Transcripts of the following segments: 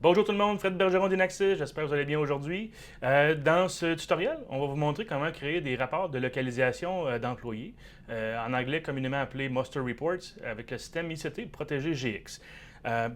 Bonjour tout le monde, Fred Bergeron d'Inaxis, j'espère que vous allez bien aujourd'hui. Dans ce tutoriel, on va vous montrer comment créer des rapports de localisation d'employés, en anglais communément appelé Muster Reports, avec le système ICT Protégé GX.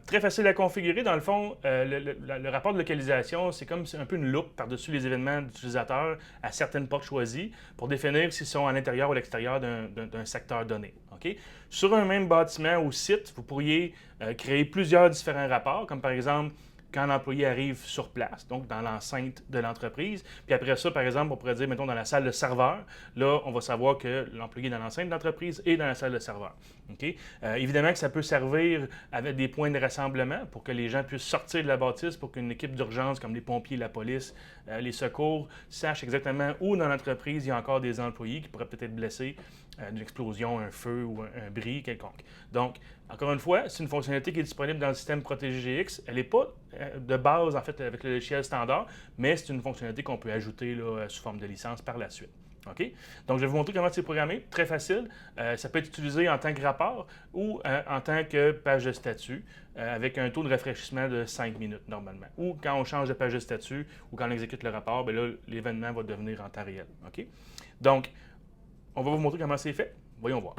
Très facile à configurer. Dans le fond, le rapport de localisation, c'est comme un peu une loupe par-dessus les événements d'utilisateurs à certaines portes choisies pour définir s'ils sont à l'intérieur ou à l'extérieur d'un secteur donné. Okay? Sur un même bâtiment ou site, vous pourriez créer plusieurs différents rapports, comme par exemple quand l'employé arrive sur place, donc dans l'enceinte de l'entreprise. Puis après ça, par exemple, on pourrait dire, mettons, dans la salle de serveur, là, on va savoir que l'employé est dans l'enceinte de l'entreprise et dans la salle de serveur. Okay? Évidemment que ça peut servir avec des points de rassemblement pour que les gens puissent sortir de la bâtisse, pour qu'une équipe d'urgence comme les pompiers, la police, les secours sachent exactement où dans l'entreprise il y a encore des employés qui pourraient peut-être être blessés d'une explosion, un feu ou un bris quelconque. Donc, encore une fois, c'est une fonctionnalité qui est disponible dans le système Protégé GX. Elle n'est pas de base, en fait, avec le logiciel standard, mais c'est une fonctionnalité qu'on peut ajouter là, sous forme de licence par la suite. OK? Donc, je vais vous montrer comment c'est programmé. Très facile. Ça peut être utilisé en tant que rapport ou en tant que page de statut avec un taux de rafraîchissement de 5 minutes normalement. Ou quand on change de page de statut ou quand on exécute le rapport, bien là, l'événement va devenir en temps réel. OK? Donc, on va vous montrer comment c'est fait. Voyons voir.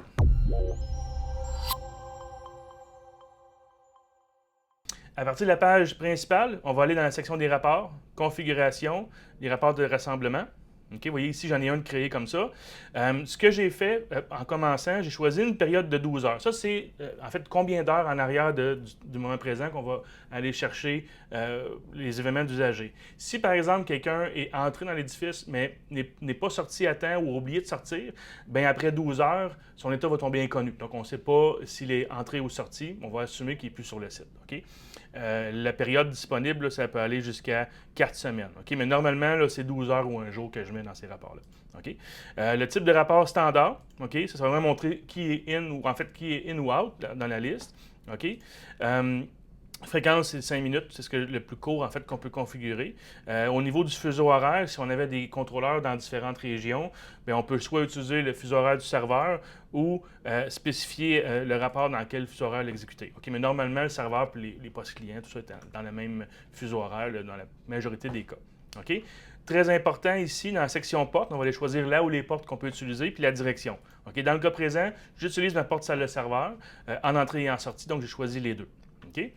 À partir de la page principale, on va aller dans la section des rapports, configuration, les rapports de rassemblement. Okay, vous voyez ici, j'en ai un de créé comme ça. Ce que j'ai fait en commençant, j'ai choisi une période de 12 heures. Ça, c'est en fait combien d'heures en arrière du moment présent qu'on va aller chercher les événements d'usagers. Si par exemple quelqu'un est entré dans l'édifice mais n'est pas sorti à temps ou a oublié de sortir, bien après 12 heures, son état va tomber inconnu. Donc on ne sait pas s'il est entré ou sorti. On va assumer qu'il n'est plus sur le site. Okay? La période disponible, là, ça peut aller jusqu'à 4 semaines. Okay? Mais normalement, là, c'est 12 heures ou un jour que je mets dans ces rapports-là. Okay? Le type de rapport standard, okay? Ça va vraiment montrer qui est in ou en fait qui est in ou out dans la liste. Okay? Fréquence, c'est 5 minutes, c'est le plus court en fait qu'on peut configurer. Au niveau du fuseau horaire, si on avait des contrôleurs dans différentes régions, bien, on peut soit utiliser le fuseau horaire du serveur ou spécifier le rapport dans quel fuseau horaire l'exécuter. Okay, mais normalement, le serveur et les postes clients, tout ça est dans le même fuseau horaire là, dans la majorité des cas. Okay? Très important ici, dans la section porte, on va aller choisir là où les portes qu'on peut utiliser, puis la direction. Okay? Dans le cas présent, j'utilise ma porte salle de serveur en entrée et en sortie, donc j'ai choisi les deux. Okay?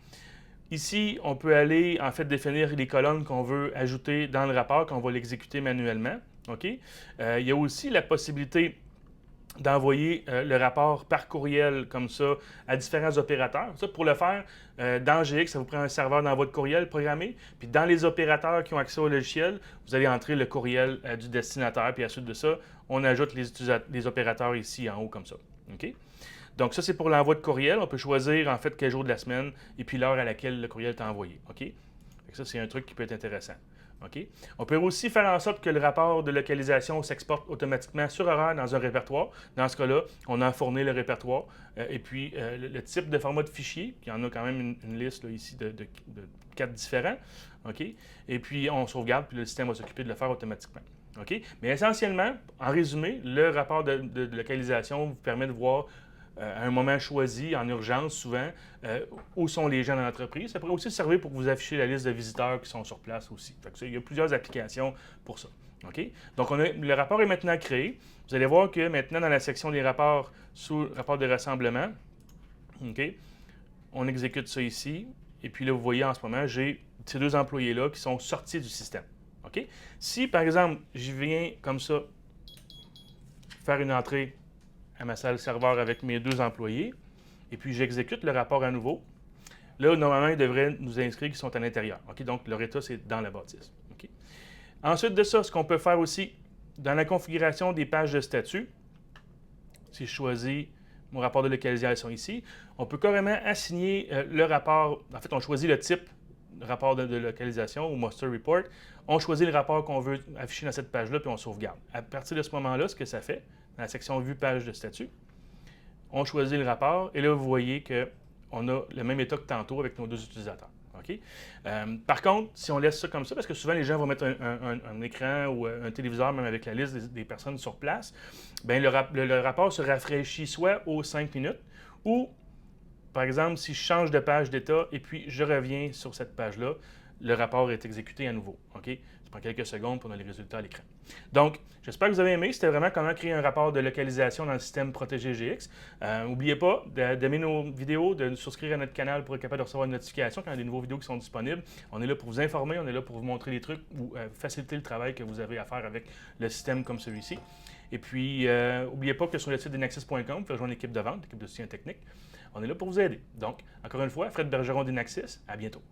Ici, on peut aller en fait définir les colonnes qu'on veut ajouter dans le rapport, qu'on va l'exécuter manuellement. Okay? Il y a aussi la possibilité d'envoyer le rapport par courriel comme ça à différents opérateurs. Ça, pour le faire, dans GX, ça vous prend un serveur d'envoi de courriel programmé. Puis dans les opérateurs qui ont accès au logiciel, vous allez entrer le courriel du destinataire. Puis à la suite de ça, on ajoute les opérateurs ici en haut comme ça. OK? Donc ça, c'est pour l'envoi de courriel. On peut choisir en fait quel jour de la semaine et puis l'heure à laquelle le courriel est envoyé. OK? Ça, c'est un truc qui peut être intéressant. Okay? On peut aussi faire en sorte que le rapport de localisation s'exporte automatiquement sur horaire dans un répertoire. Dans ce cas-là, on a fourni le répertoire et puis le type de format de fichier, puis il y en a quand même une liste là, ici de 4 différents. Okay? Et puis on sauvegarde, puis le système va s'occuper de le faire automatiquement. Okay? Mais essentiellement, en résumé, le rapport de localisation vous permet de voir à un moment choisi, en urgence souvent, où sont les gens dans l'entreprise. Ça pourrait aussi servir pour vous afficher la liste de visiteurs qui sont sur place aussi. Il y a plusieurs applications pour ça. Okay? Donc, le rapport est maintenant créé. Vous allez voir que maintenant, dans la section des rapports, sous rapport de rassemblement, okay, on exécute ça ici. Et puis là, vous voyez en ce moment, j'ai ces deux employés-là qui sont sortis du système. Okay? Si, par exemple, je viens comme ça faire une entrée à ma salle serveur avec mes deux employés, et puis j'exécute le rapport à nouveau. Là, normalement, ils devraient nous inscrire qu'ils sont à l'intérieur. Okay? Donc, leur état, c'est dans la bâtisse. Okay? Ensuite de ça, ce qu'on peut faire aussi, dans la configuration des pages de statut, si je choisis mon rapport de localisation ici, on peut carrément assigner le rapport. En fait, on choisit le type de rapport de localisation ou Muster Report. On choisit le rapport qu'on veut afficher dans cette page-là, puis on sauvegarde. À partir de ce moment-là, ce que ça fait, dans la section Vue page de statut, on choisit le rapport, et là, vous voyez qu'on a le même état que tantôt avec nos deux utilisateurs. Okay? Par contre, si on laisse ça comme ça, parce que souvent les gens vont mettre un écran ou un téléviseur, même avec la liste des personnes sur place, bien, le rapport se rafraîchit soit aux 5 minutes ou par exemple, si je change de page d'état et puis je reviens sur cette page-là, le rapport est exécuté à nouveau. OK? Ça prend quelques secondes pour donner les résultats à l'écran. Donc, j'espère que vous avez aimé. C'était vraiment comment créer un rapport de localisation dans le système Protégé GX. N'oubliez pas d'aimer nos vidéos, de souscrire à notre canal pour être capable de recevoir une notification quand il y a des nouvelles vidéos qui sont disponibles. On est là pour vous informer, on est là pour vous montrer des trucs ou faciliter le travail que vous avez à faire avec le système comme celui-ci. Et puis, n'oubliez pas que sur le site d'Inaxis.com, vous pouvez rejoindre l'équipe de vente, l'équipe de soutien technique. On est là pour vous aider. Donc, encore une fois, Fred Bergeron d'Inaxis, à bientôt.